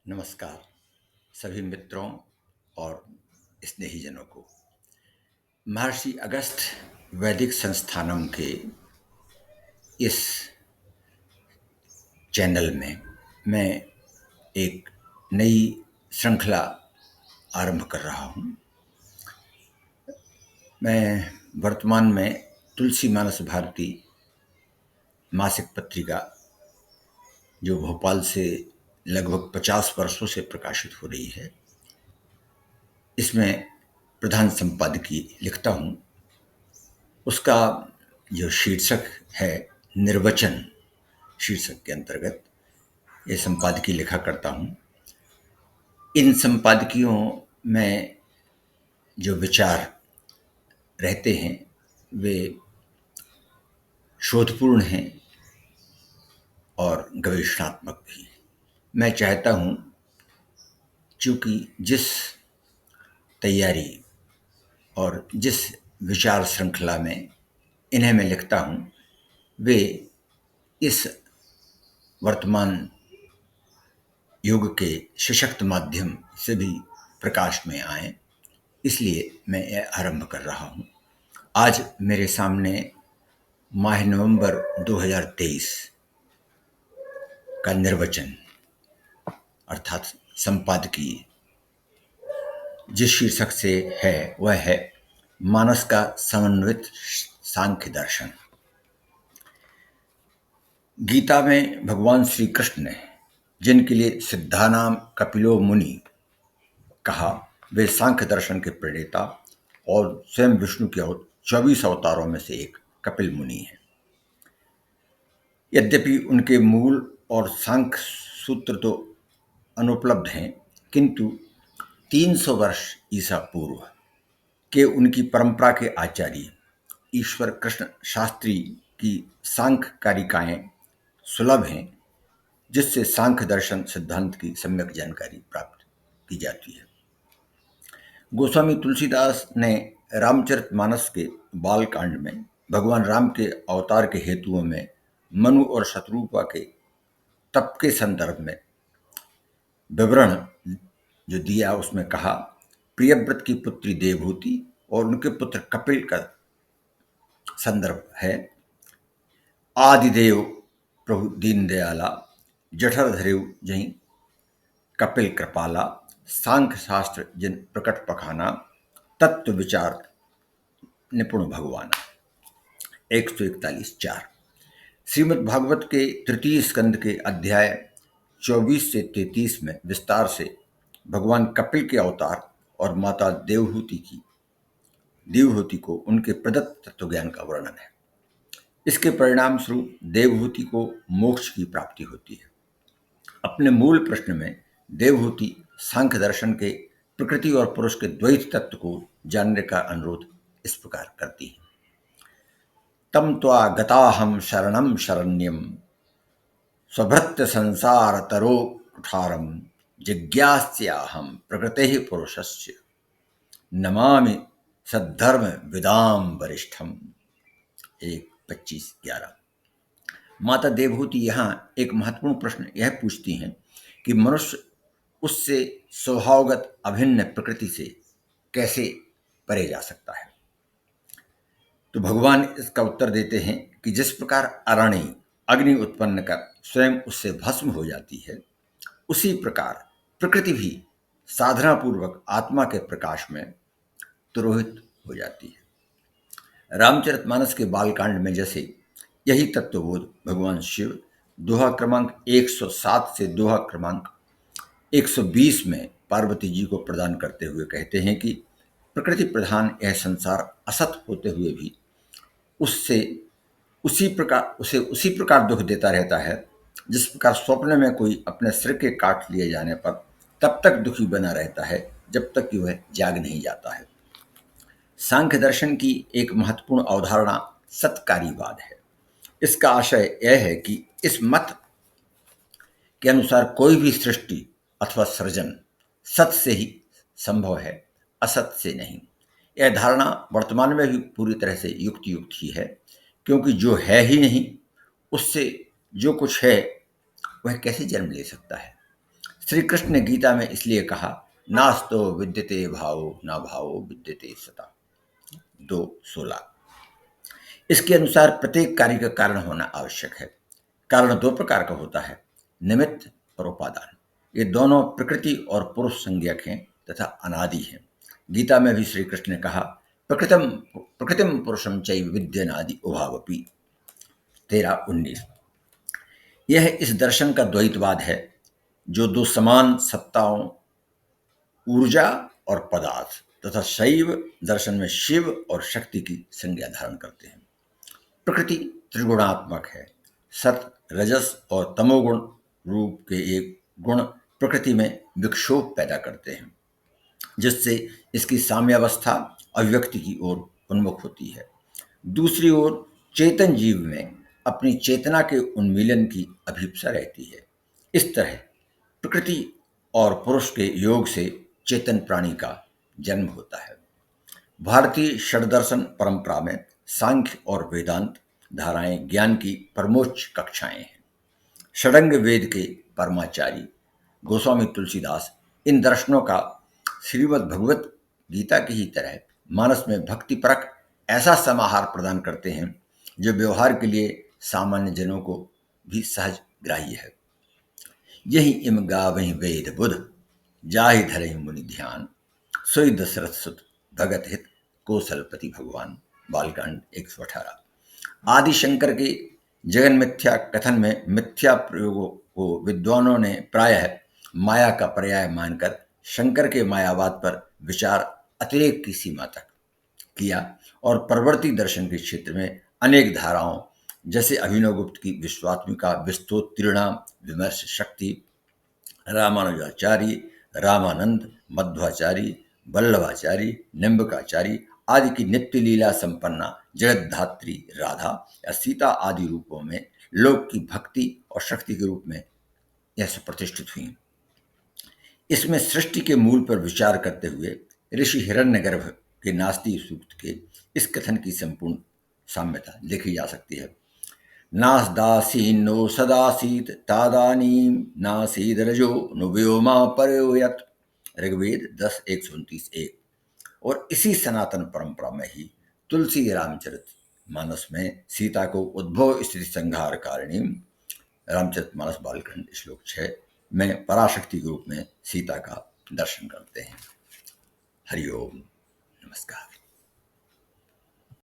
नमस्कार सभी मित्रों और स्नेहीजनों को। महर्षि अगस्त वैदिक संस्थानम के इस चैनल में मैं एक नई श्रृंखला आरंभ कर रहा हूँ। मैं वर्तमान में तुलसी मानस भारती मासिक पत्रिका, जो भोपाल से लगभग 50 वर्षों से प्रकाशित हो रही है, इसमें प्रधान संपादकीय लिखता हूँ। उसका जो शीर्षक है निर्वचन, शीर्षक के अंतर्गत ये संपादकीय लिखा करता हूँ। इन संपादकियों में जो विचार रहते हैं वे शोधपूर्ण हैं और गवेषणात्मक भी। मैं चाहता हूँ, चूँकि जिस तैयारी और जिस विचार श्रृंखला में इन्हें मैं लिखता हूँ, वे इस वर्तमान युग के सशक्त माध्यम से भी प्रकाश में आए, इसलिए मैं यह आरंभ कर रहा हूँ। आज मेरे सामने माह नवंबर 2023 का निर्वचन अर्थात संपादकीय जिस शीर्षक से है वह है मानस का समन्वित सांख्य दर्शन। गीता में भगवान श्री कृष्ण ने जिनके लिए सिद्धानाम कपिलो मुनि कहा, वे सांख्य दर्शन के प्रणेता और स्वयं विष्णु के 24 अवतारों में से एक कपिल मुनि हैं। यद्यपि उनके मूल और सांख्य सूत्र तो अनुपलब्ध हैं, किंतु 300 वर्ष ईसा पूर्व के उनकी परंपरा के आचार्य ईश्वर कृष्ण शास्त्री की सांख्य कारिकाएं सुलभ हैं, जिससे सांख्य दर्शन सिद्धांत की सम्यक जानकारी प्राप्त की जाती है। गोस्वामी तुलसीदास ने रामचरितमानस के बालकांड में भगवान राम के अवतार के हेतुओं में मनु और शत्रुपा के तप के संदर्भ में विवरण जो दिया, उसमें कहा, प्रियव्रत की पुत्री देवहूति और उनके पुत्र कपिल का संदर्भ है। आदिदेव प्रभु दीन दयाला, जठर धरेउ जहीं कपिल कृपाला, सांख्य शास्त्र जिन प्रकट पखाना, तत्व विचार निपुण भगवाना। 141:4। श्रीमद् भागवत के तृतीय स्कंद के अध्याय 24 से 33 में विस्तार से भगवान कपिल के अवतार और माता देवहूति को उनके प्रदत्त तत्वज्ञान का वर्णन है। इसके परिणाम स्वरूप देवहूति को मोक्ष की प्राप्ति होती है। अपने मूल प्रश्न में देवहूति सांख्य दर्शन के प्रकृति और पुरुष के द्वैत तत्व को जानने का अनुरोध इस प्रकार करती है। तम त्वा गताहम शरणम शरण्यम स्वभृत्य संसार तरो कुठारम जिज्ञास्याहम प्रकृते पुरुषस्य नमामि सद्धर्म विदाम वरिष्ठम। 1:25-11। माता देवहूति यहाँ एक महत्वपूर्ण प्रश्न यह पूछती हैं कि मनुष्य उससे स्वभावगत अभिन्न प्रकृति से कैसे परे जा सकता है। तो भगवान इसका उत्तर देते हैं कि जिस प्रकार अरणि अग्नि उत्पन्न कर स्वयं उससे भस्म हो जाती है, उसी प्रकार प्रकृति भी साधना पूर्वक आत्मा के प्रकाश में तिरोहित हो जाती है। रामचरितमानस के बालकांड में जैसे यही तत्वबोध भगवान शिव दोहा क्रमांक 107 से दोहा क्रमांक 120 में पार्वती जी को प्रदान करते हुए कहते हैं कि प्रकृति प्रधान यह संसार असत होते हुए भी उसे उसी प्रकार दुख देता रहता है, जिस प्रकार स्वप्न में कोई अपने सिर के काट लिए जाने पर तब तक दुखी बना रहता है जब तक कि वह जाग नहीं जाता है। सांख्य दर्शन की एक महत्वपूर्ण अवधारणा सत्कारीवाद है। इसका आशय यह है कि इस मत के अनुसार कोई भी सृष्टि अथवा सृजन सत से ही संभव है, असत से नहीं। यह धारणा वर्तमान में भी पूरी तरह से युक्त ही है, क्योंकि जो है ही नहीं उससे जो कुछ है वह कैसे जन्म ले सकता है। श्री कृष्ण ने गीता में इसलिए कहा, नास्तो विद्यते भावो न भावो विद्यते सता, 2:16। इसके अनुसार प्रत्येक कार्य का कारण होना आवश्यक है। कारण दो प्रकार का होता है, निमित्त और उपादान। ये दोनों प्रकृति और पुरुष संज्ञक हैं तथा अनादि हैं। गीता में भी श्री कृष्ण ने कहा, प्रकृतिम पुरुषम चैव विद्यनादि उभावपि, 13:19। यह इस दर्शन का द्वैतवाद है, जो दो समान सत्ताओं, ऊर्जा और पदार्थ तथा शैव दर्शन में शिव और शक्ति की संज्ञा धारण करते हैं। प्रकृति त्रिगुणात्मक है। सत, रजस और तमोगुण रूप के एक गुण प्रकृति में विक्षोभ पैदा करते हैं, जिससे इसकी साम्यावस्था अव्यक्ति की ओर उन्मुख होती है। दूसरी ओर चेतन जीव में अपनी चेतना के उन्मीलन की अभिप्सा रहती है। इस तरह प्रकृति और पुरुष के योग से चेतन प्राणी का जन्म होता है। भारतीय षड्दर्शन परंपरा में सांख्य और वेदांत धाराएं ज्ञान की परमोच्च कक्षाएं हैं। षडंग वेद के परमाचार्य गोस्वामी तुलसीदास इन दर्शनों का श्रीमद् भगवत गीता की ही तरह मानस में भक्तिपरक ऐसा समाहार प्रदान करते हैं, जो व्यवहार के लिए सामान्य जनों को भी सहज ग्राह्य है। यही इम गावहि वेद बुध, जाहि धरहि मुनि ध्यान, सोई दशरथ सुत भगत हित, कौशलपति भगवान, बालकांड 118। आदि शंकर के जगन मिथ्या कथन में मिथ्या प्रयोगों को विद्वानों ने प्रायः माया का पर्याय मानकर शंकर के मायावाद पर विचार अतिरेक की सीमा तक किया और परवर्ती दर्शन के क्षेत्र में अनेक धाराओं, जैसे अभिनवगुप्त की विश्वात्मिका, विस्तोत्तीर्णा, विमर्श शक्ति, रामानुजाचारी, रामानंद, मध्वाचारी, वल्लभाचारी, निम्बकाचारी आदि की नित्य लीला संपन्ना जगद्धात्री राधा या सीता आदि रूपों में लोक की भक्ति और शक्ति के रूप में यह प्रतिष्ठित हुई। इसमें सृष्टि के मूल पर विचार करते हुए ऋषि हिरण्यगर्भ के नास्ति सूक्त के इस कथन की संपूर्ण साम्यता देखी जा सकती है। नासदासीन्नो सदासीत तादानीम नासीद रजो नु व्योमा परयोयत, ऋग्वेद 10:129-1। और इसी सनातन परंपरा में ही तुलसी रामचरित मानस में सीता को उद्भव स्थिति संहार कारिणी, रामचरित मानस बालखंड श्लोक 6 में पराशक्ति के रूप में सीता का दर्शन करते हैं। हरिओम, नमस्कार।